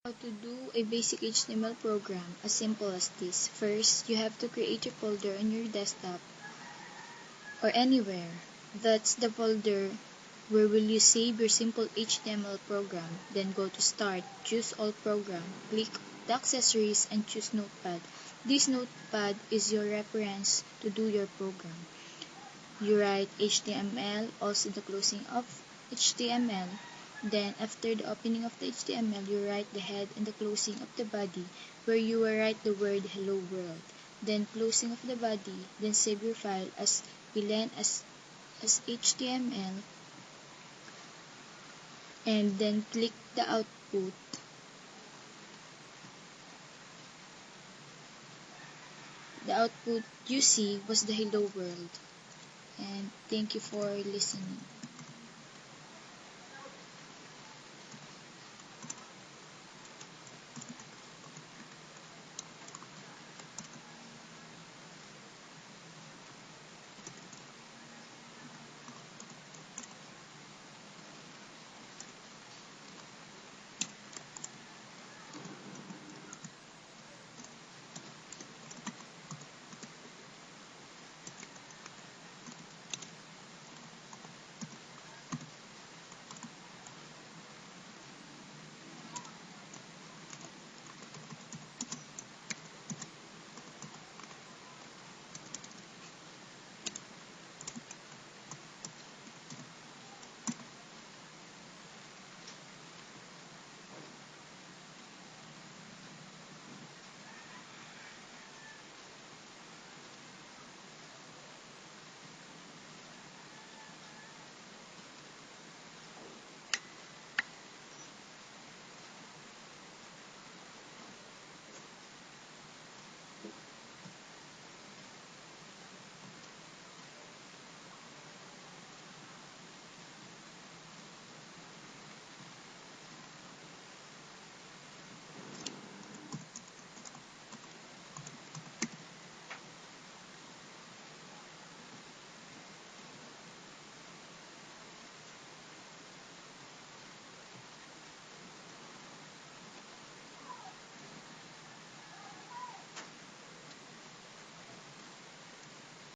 How to do a basic HTML program as simple as this. First, you have to create your folder on your desktop or anywhere. That's the folder where will you save your simple HTML program. Then go to Start, choose All Program, click the accessories and choose Notepad. This Notepad is your reference to do your program. You write HTML, also the closing of HTML. Then after the opening of the HTML, you write the head and the closing of the body where you will write the word hello world. Then closing of the body, then save your file as belen as HTML, and then click the output. The output you see was the hello world. And thank you for listening.